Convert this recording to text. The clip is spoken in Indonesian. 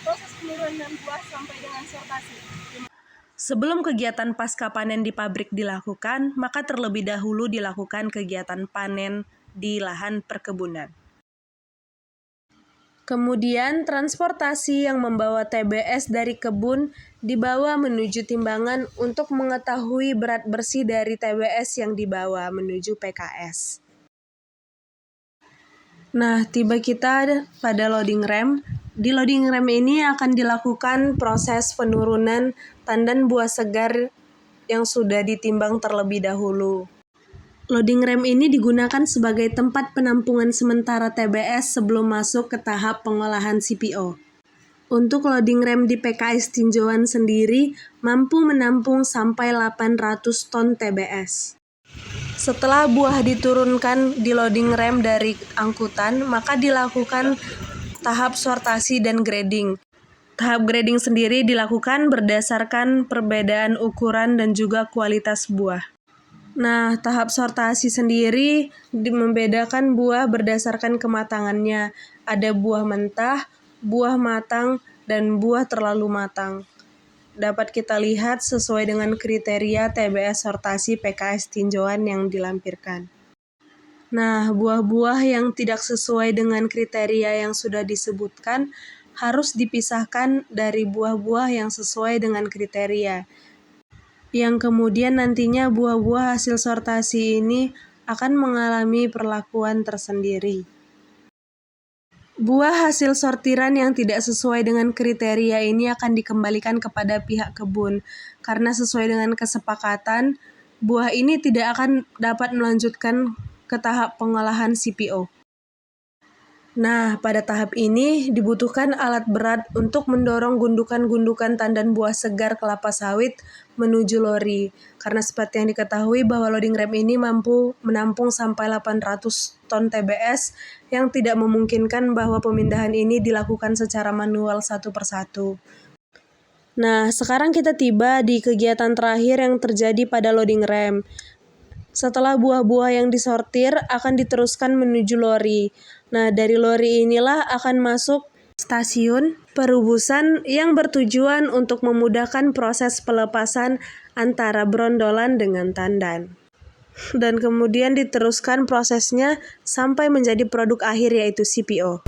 proses penurunan buah sampai dengan sortasi. Sebelum kegiatan pasca panen di pabrik dilakukan, maka terlebih dahulu dilakukan kegiatan panen di lahan perkebunan. Kemudian transportasi yang membawa TBS dari kebun dibawa menuju timbangan untuk mengetahui berat bersih dari TBS yang dibawa menuju PKS. Nah, tiba kita pada loading rem. Di loading rem ini akan dilakukan proses penurunan tandan buah segar yang sudah ditimbang terlebih dahulu. Loading rem ini digunakan sebagai tempat penampungan sementara TBS sebelum masuk ke tahap pengolahan CPO. Untuk loading rem di PKS tinjauan sendiri mampu menampung sampai 800 ton TBS. Setelah buah diturunkan di loading rem dari angkutan, maka dilakukan tahap sortasi dan grading. Tahap grading sendiri dilakukan berdasarkan perbedaan ukuran dan juga kualitas buah. Nah, tahap sortasi sendiri membedakan buah berdasarkan kematangannya. Ada buah mentah, buah matang, dan buah terlalu matang. Dapat kita lihat sesuai dengan kriteria TBS sortasi PKS tinjauan yang dilampirkan. Nah, buah-buah yang tidak sesuai dengan kriteria yang sudah disebutkan harus dipisahkan dari buah-buah yang sesuai dengan kriteria. Yang kemudian nantinya buah-buah hasil sortasi ini akan mengalami perlakuan tersendiri. Buah hasil sortiran yang tidak sesuai dengan kriteria ini akan dikembalikan kepada pihak kebun, karena sesuai dengan kesepakatan, buah ini tidak akan dapat melanjutkan ke tahap pengolahan CPO. Nah, pada tahap ini dibutuhkan alat berat untuk mendorong gundukan-gundukan tandan buah segar kelapa sawit menuju lori. Karena seperti yang diketahui bahwa loading rem ini mampu menampung sampai 800 ton TBS yang tidak memungkinkan bahwa pemindahan ini dilakukan secara manual satu persatu. Nah, sekarang kita tiba di kegiatan terakhir yang terjadi pada loading rem. Setelah buah-buah yang disortir akan diteruskan menuju lori. Nah, dari lori inilah akan masuk stasiun perubusan yang bertujuan untuk memudahkan proses pelepasan antara brondolan dengan tandan. Dan kemudian diteruskan prosesnya sampai menjadi produk akhir yaitu CPO.